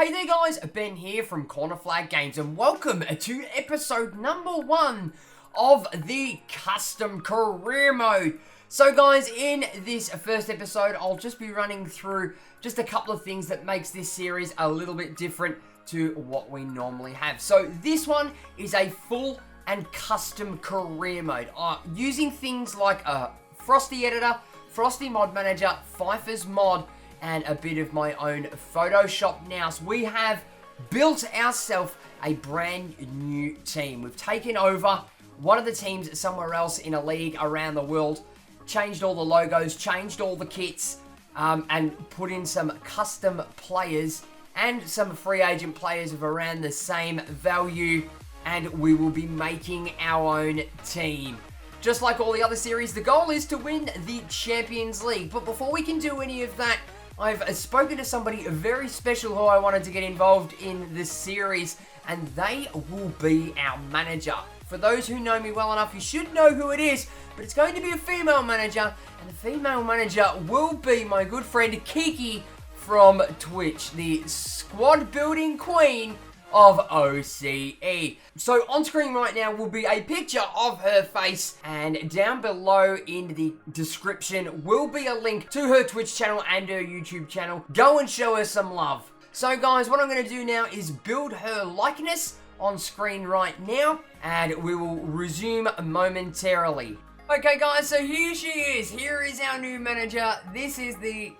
Hey there guys, Ben here from Crossbar Games and welcome to episode number 1 of the custom career mode. So guys, in this first episode, I'll just be running through just a couple of things that makes this series a little bit different to what we normally have. So this one is a full and custom career mode, using things like a Frosty editor, Frosty mod manager, Fifers mod, and a bit of my own Photoshop now. So we have built ourselves a brand new team. We've taken over one of the teams somewhere else in a league around the world, changed all the logos, changed all the kits, and put in some custom players and some free agent players of around the same value, and we will be making our own team. Just like all the other series, the goal is to win the Champions League. But before we can do any of that, I've spoken to somebody very special who I wanted to get involved in this series, and they will be our manager. For those who know me well enough, you should know who it is, but it's going to be a female manager, and the female manager will be my good friend KIKI from Twitch, the squad building queen of OCE. So on screen right now will be a picture of her face, and down below in the description will be a link to her Twitch channel and her YouTube channel. Go and show her some love. So guys, what I'm going to do now is build her likeness on screen right now, and we will resume momentarily. Okay guys, so here she is. Here is our new manager. This is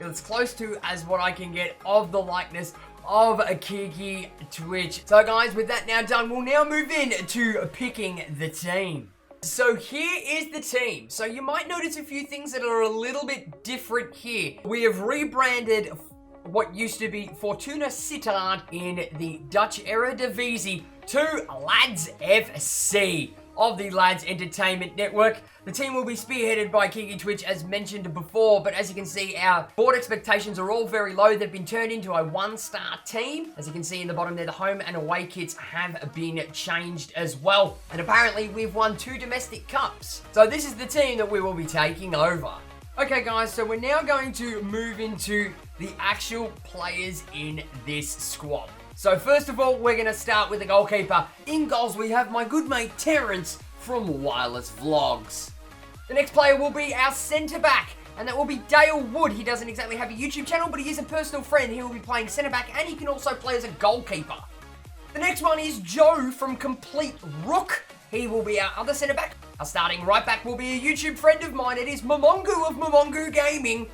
as close to as what I can get of the likeness of a KIKI Twitch. So guys, with that now done, we'll now move in to picking the team. So here is the team. So you might notice a few things that are a little bit different here. We have rebranded what used to be Fortuna Sittard in the Dutch Eredivisie to Lads FC of the Lads Entertainment Network. The team will be spearheaded by KIKI Twitch, as mentioned before, but as you can see, our board expectations are all very low. They've been turned into a 1-star team. As you can see in the bottom there, the home and away kits have been changed as well. And apparently, we've won 2 domestic cups. So this is the team that we will be taking over. Okay guys, so we're now going to move into the actual players in this squad. So first of all, we're going to start with the goalkeeper. In goals, we have my good mate Terrence from WirelessVLOGS. The next player will be our centre-back, and that will be Dale Wood. He doesn't exactly have a YouTube channel, but he is a personal friend. He will be playing centre-back, and he can also play as a goalkeeper. The next one is Joe from Complete Rook. He will be our other centre-back. Our starting right-back will be a YouTube friend of mine. It is Mumongu of Mumongu Gaming.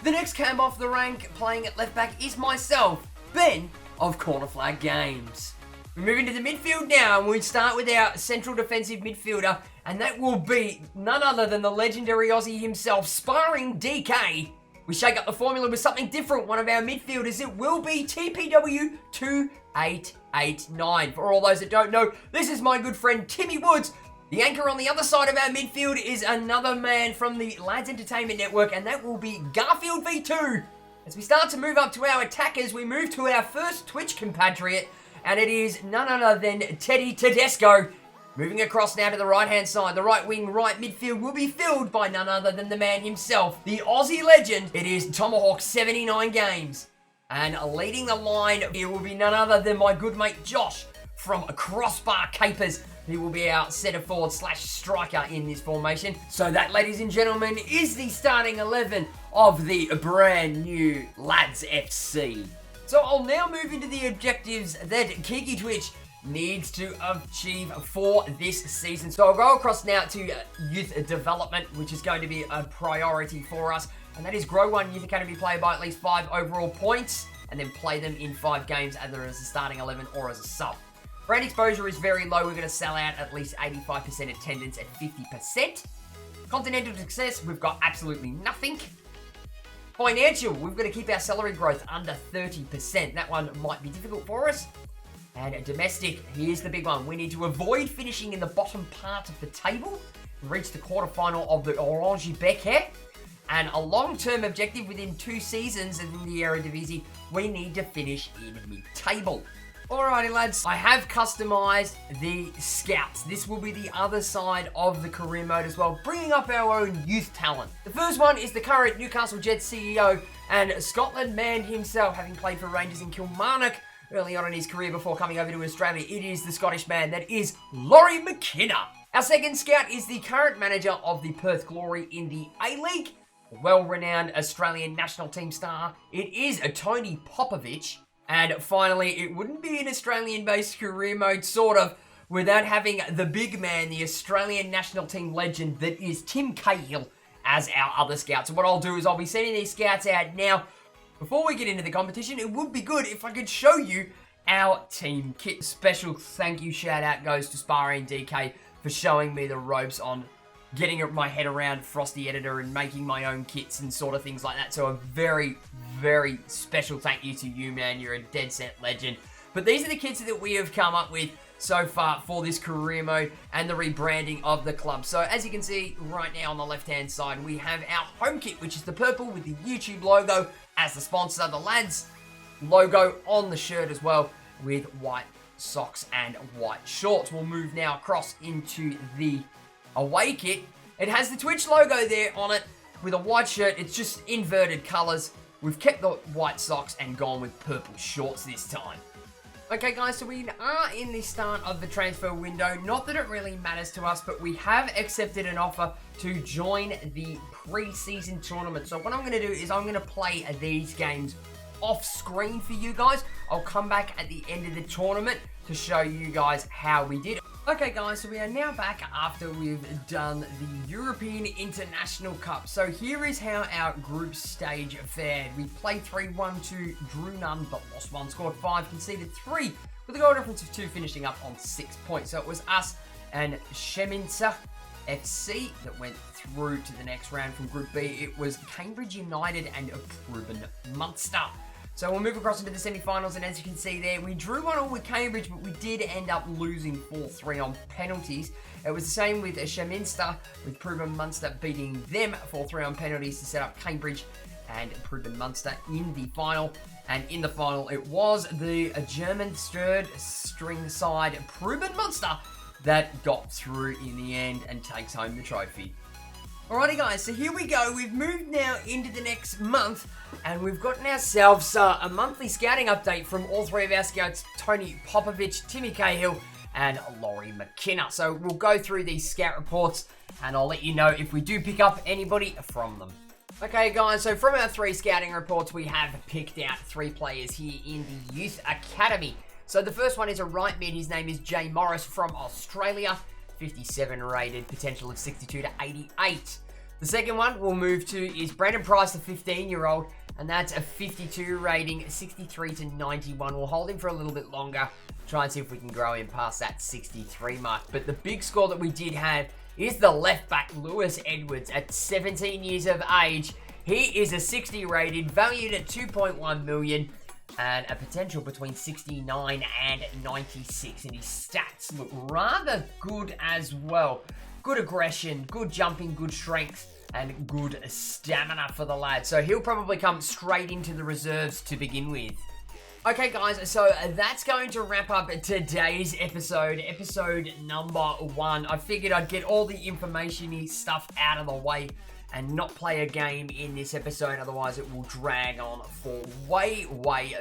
The next cam off the rank playing at left-back is myself, Ben of Crossbar Games. We move into the midfield now, and we start with our central defensive midfielder, and that will be none other than the legendary Aussie himself, Sparring DK. We shake up the formula with something different. One of our midfielders, it will be TPW2889. For all those that don't know, this is my good friend Timmy Woods. The anchor on the other side of our midfield is another man from the Lads Entertainment Network, and that will be Garfield V2. As we start to move up to our attackers, we move to our first Twitch compatriot, and it is none other than Tedesco. Moving across now to the right-hand side, the right wing, right midfield will be filled by none other than the man himself, the Aussie legend. It is TommaHawk79 Games. And leading the line here will be none other than my good mate Josh from Crossbar Capers. He will be our centre forward / striker in this formation. So that, ladies and gentlemen, is the starting 11 of the brand new Lads FC. So I'll now move into the objectives that KIKI Twitch needs to achieve for this season. So I'll go across now to youth development, which is going to be a priority for us. And that is grow one youth academy player by at least 5 overall points, and then play them in 5 games, either as a starting 11 or as a sub. Brand exposure is very low. We're going to sell out at least 85% attendance at 50%. Continental success, we've got absolutely nothing. Financial, we've got to keep our salary growth under 30%. That one might be difficult for us. And domestic, here's the big one. We need to avoid finishing in the bottom part of the table and reach the quarterfinal of the Orange Becker. And a long-term objective within 2 seasons in the Eredivisie, we need to finish in mid-table. Alrighty lads, I have customized the scouts. This will be the other side of the career mode as well, bringing up our own youth talent. The first one is the current Newcastle Jets CEO and Scotland man himself, having played for Rangers and Kilmarnock, early on in his career before coming over to Australia. It is the Scottish man that is Laurie McKenna. Our second scout is the current manager of the Perth Glory in the A-League, a well-renowned Australian national team star. It is a Tony Popovich. And finally, it wouldn't be an Australian-based career mode, sort of, without having the big man, the Australian national team legend that is Tim Cahill as our other scout. So what I'll do is I'll be sending these scouts out now. Before we get into the competition, it would be good if I could show you our team kit. Special thank you shout out goes to Sparring DK for showing me the ropes on getting my head around Frosty Editor and making my own kits and sort of things like that. So a very, very special thank you to you, man. You're a dead set legend. But these are the kits that we have come up with so far for this career mode and the rebranding of the club. So as you can see right now on the left hand side, we have our home kit, which is the purple with the YouTube logo as the sponsor. The lads logo on the shirt as well with white socks and white shorts. We'll move now across into the away kit. It has the Twitch logo there on it with a white shirt. It's just inverted colors. We've kept the white socks and gone with purple shorts this time. Okay guys, so we are in the start of the transfer window. Not that it really matters to us, but we have accepted an offer to join the preseason tournament. So what I'm going to do is I'm going to play these games off screen for you guys. I'll come back at the end of the tournament to show you guys how we did. Okay guys, so we are now back after we've done the European International Cup. So here is how our group stage fared. We played 3-1-2, drew none, but lost one, scored 5, conceded 3, with a goal difference of 2, finishing up on 6 points. So it was us and Sheminsa FC that went through to the next round from Group B. It was Cambridge United and Proven Munster. So we'll move across into the semi-finals, and as you can see there, we drew 1-1 with Cambridge, but we did end up losing 4-3 on penalties. It was the same with Sheminster, with Proven Munster beating them 4-3 on penalties to set up Cambridge and Proven Munster in the final. And in the final, it was the German third string side Proven Munster that got through in the end and takes home the trophy. Alrighty guys, so here we go. We've moved now into the next month, and we've gotten ourselves a monthly scouting update from all three of our scouts, Tony Popovich, Timmy Cahill, and Laurie McKenna. So we'll go through these scout reports, and I'll let you know if we do pick up anybody from them. Okay guys, so from our 3 scouting reports, we have picked out 3 players here in the Youth Academy. So the first one is a right mid. His name is Jay Morris from Australia. 57 rated, potential of 62 to 88. The second one we'll move to is Brandon Price, the 15-year-old, and that's a 52 rating, 63 to 91. We'll hold him for a little bit longer, try and see if we can grow him past that 63 mark. But the big score that we did have is the left back, Lewis Edwards, at 17 years of age. He is a 60 rated, valued at 2.1 million. And a potential between 69 and 96. And his stats look rather good as well. Good aggression, good jumping, good strength, and good stamina for the lad. So he'll probably come straight into the reserves to begin with. Okay guys, so that's going to wrap up today's episode number 1. I figured I'd get all the information-y stuff out of the way and not play a game in this episode, otherwise it will drag on for way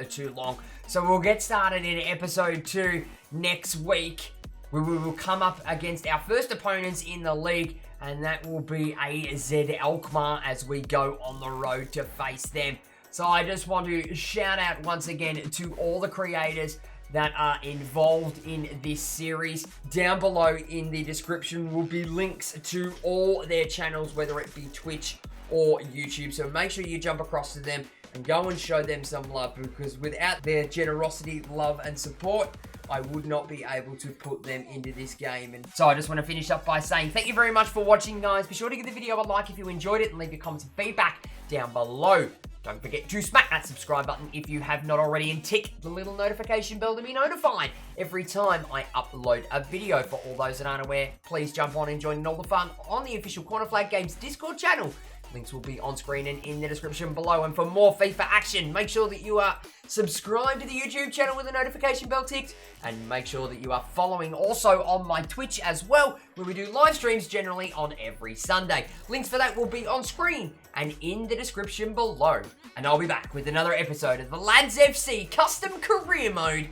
too long. So we'll get started in episode 2 next week, where we will come up against our first opponents in the league, and that will be AZ Alkmaar as we go on the road to face them. So I just want to shout out once again to all the creators that are involved in this series. Down below in the description will be links to all their channels, whether it be Twitch or YouTube. So make sure you jump across to them and go and show them some love, because without their generosity, love and support, I would not be able to put them into this game. And so I just want to finish up by saying thank you very much for watching, guys. Be sure to give the video a like if you enjoyed it, and leave your comments and feedback down below. Don't forget to smack that subscribe button if you have not already, and tick the little notification bell to be notified every time I upload a video. For all those that aren't aware, please jump on and join in all the fun on the official Corner Flag Games Discord channel Links will be on screen and in the description below. And for more FIFA action, make sure that you are subscribed to the YouTube channel with the notification bell ticked. And make sure that you are following also on my Twitch as well, where we do live streams generally on every Sunday. Links for that will be on screen and in the description below. And I'll be back with another episode of the Lads FC Custom Career Mode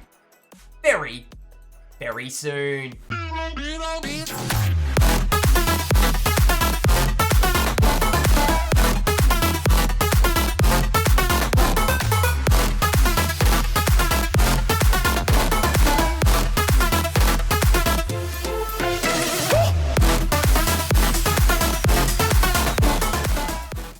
very, very soon.